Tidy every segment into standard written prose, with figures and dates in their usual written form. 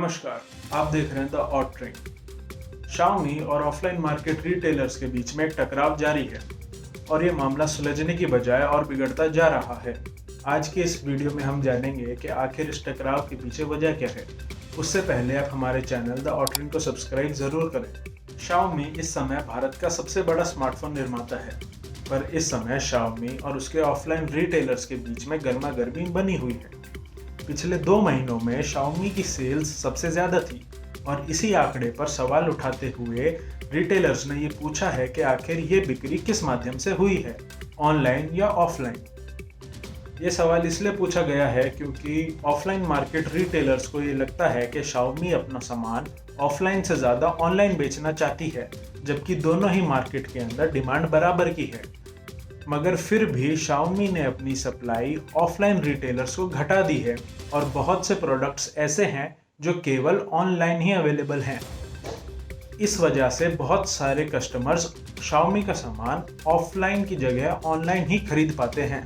नमस्कार, आप देख रहे हैं द ऑट ट्रेंड। शाओमी और ऑफलाइन मार्केट रिटेलर्स के बीच में एक टकराव जारी है और ये मामला सुलझने की बजाय और बिगड़ता जा रहा है। आज के इस वीडियो में हम जानेंगे कि आखिर इस टकराव के पीछे वजह क्या है। उससे पहले आप हमारे चैनल द ऑट ट्रेंड को सब्सक्राइब जरूर करें। शाओमी इस समय भारत का सबसे बड़ा स्मार्टफोन निर्माता है, पर इस समय शाओमी और उसके ऑफलाइन रिटेलर्स के बीच में गर्मा गर्मी बनी हुई है। पिछले 2 महीनों में शाओमी की सेल्स सबसे ज्यादा थी और इसी आंकड़े पर सवाल उठाते हुए रिटेलर्स ने ये पूछा है कि आखिर ये बिक्री किस माध्यम से हुई है, ऑनलाइन या ऑफलाइन। ये सवाल इसलिए पूछा गया है क्योंकि ऑफलाइन मार्केट रिटेलर्स को ये लगता है कि शाओमी अपना सामान ऑफलाइन से ज़्यादा ऑनलाइन बेचना चाहती है, जबकि दोनों ही मार्केट के अंदर डिमांड बराबर की है। मगर फिर भी शाओमी ने अपनी सप्लाई ऑफलाइन रिटेलर्स को घटा दी है और बहुत से प्रोडक्ट्स ऐसे हैं जो केवल ऑनलाइन ही अवेलेबल हैं। इस वजह से बहुत सारे कस्टमर्स शाओमी का सामान ऑफलाइन की जगह ऑनलाइन ही खरीद पाते हैं।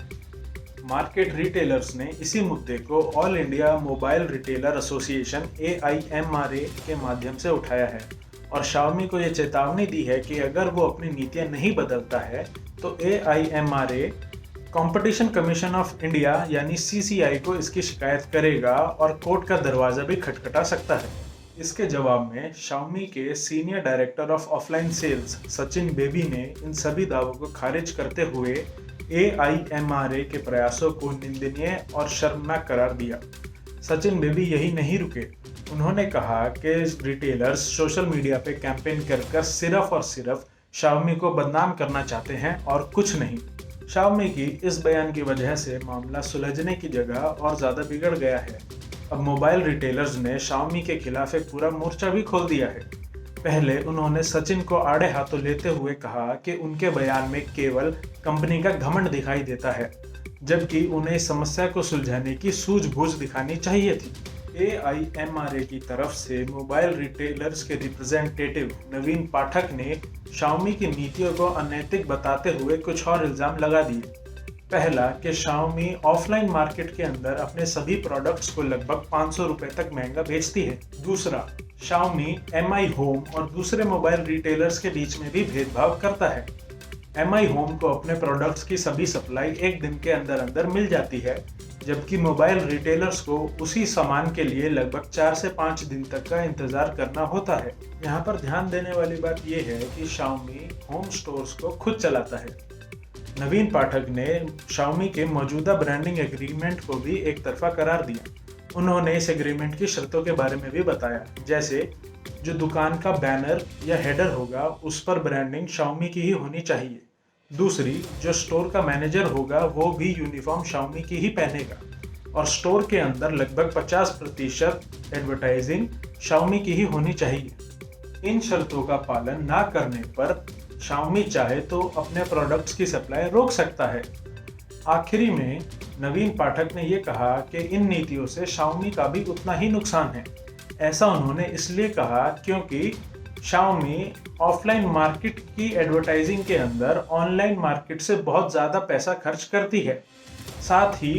मार्केट रिटेलर्स ने इसी मुद्दे को all India mobile retailer association AIMRA के माध्यम से उठाया है और शाओमी को ये चेतावनी दी है कि अगर वो अपनी नीतियां नहीं बदलता है तो AIMRA competition commission of India यानी CCI को इसकी शिकायत करेगा और कोर्ट का दरवाजा भी खटखटा सकता है। इसके जवाब में शाओमी के senior director of offline sales Sachin Baby ने इन सभी दावों को खारिज करते हुए AIMRA के प्रयासों को निंदनीय और शर्मनाक करार दिया। सचिन बेबी यही नहीं रुके, उन्होंने कहा कि रिटेलर्स सोशल मीडिया पे कैंपेन कर सिर्फ और सिर्फ शाओमी को बदनाम करना चाहते हैं और कुछ नहीं। शाओमी की इस बयान की वजह से मामला सुलझने की जगह और ज़्यादा बिगड़ गया है। अब मोबाइल रिटेलर्स ने शाओमी के खिलाफ एक पूरा मोर्चा भी खोल दिया है। पहले उन्होंने सचिन को आड़े हाथों लेते हुए कहा कि उनके बयान में केवल कंपनी का घमंड दिखाई देता है, जबकि उन्हें इस समस्या को सुलझाने की सूझबूझ दिखानी चाहिए थी। AIMRA की तरफ से मोबाइल रिटेलर्स के रिप्रेजेंटेटिव नवीन पाठक ने शाओमी की नीतियों को अनैतिक बताते हुए कुछ और इल्जाम लगा दिए। पहला कि शाओमी ऑफलाइन मार्केट के अंदर अपने सभी प्रोडक्ट्स को लगभग 500 रुपए तक महंगा बेचती है। दूसरा, शाओमी MI होम और दूसरे मोबाइल रिटेलर्स के बीच में भी भेदभाव करता है। MI होम को अपने प्रोडक्ट्स की सभी सप्लाई एक दिन के अंदर अंदर मिल जाती है, जबकि मोबाइल रिटेलर्स को उसी सामान के लिए लगभग 4 से 5 दिन तक का इंतजार करना होता है। यहाँ पर ध्यान देने वाली बात यह है कि शाओमी होम स्टोर्स को खुद चलाता है। नवीन पाठक ने शाओमी के मौजूदा ब्रांडिंग एग्रीमेंट को भी एक तरफा करार दिया। उन्होंने इस एग्रीमेंट की शर्तों के बारे में भी बताया, जैसे जो दुकान का बैनर या हेडर होगा उस पर ब्रांडिंग शाओमी की ही होनी चाहिए। दूसरी, जो स्टोर का मैनेजर होगा वो भी यूनिफॉर्म शाओमी की ही पहनेगा और स्टोर के अंदर लगभग 50% एडवर्टाइजिंग शाओमी की ही होनी चाहिए। इन शर्तों का पालन ना करने पर शाओमी चाहे तो अपने प्रोडक्ट्स की सप्लाई रोक सकता है। आखिरी में नवीन पाठक ने यह कहा कि इन नीतियों से शाओमी का भी उतना ही नुकसान है। ऐसा उन्होंने इसलिए कहा क्योंकि शाओमी ऑफलाइन मार्केट की एडवर्टाइजिंग के अंदर ऑनलाइन मार्केट से बहुत ज़्यादा पैसा खर्च करती है। साथ ही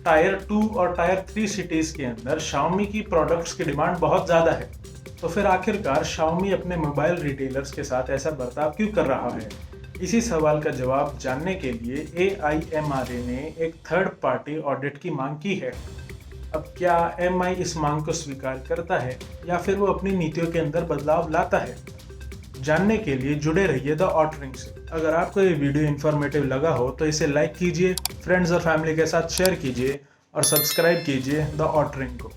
टायर 2 और टायर 3 सिटीज़ के अंदर शाओमी की प्रोडक्ट्स की डिमांड बहुत ज़्यादा है। तो फिर आखिरकार शाओमी अपने मोबाइल रिटेलर्स के साथ ऐसा बर्ताव क्यों कर रहा है? इसी सवाल का जवाब जानने के लिए AIMRA ने एक थर्ड पार्टी ऑडिट की मांग की है। अब क्या MI इस मांग को स्वीकार करता है या फिर वो अपनी नीतियों के अंदर बदलाव लाता है? जानने के लिए जुड़े रहिए द ऑट ट्रेंड से। अगर आपको ये वीडियो इन्फॉर्मेटिव लगा हो तो इसे लाइक कीजिए, फ्रेंड्स और फैमिली के साथ शेयर कीजिए और सब्सक्राइब कीजिए द ऑट ट्रेंड को।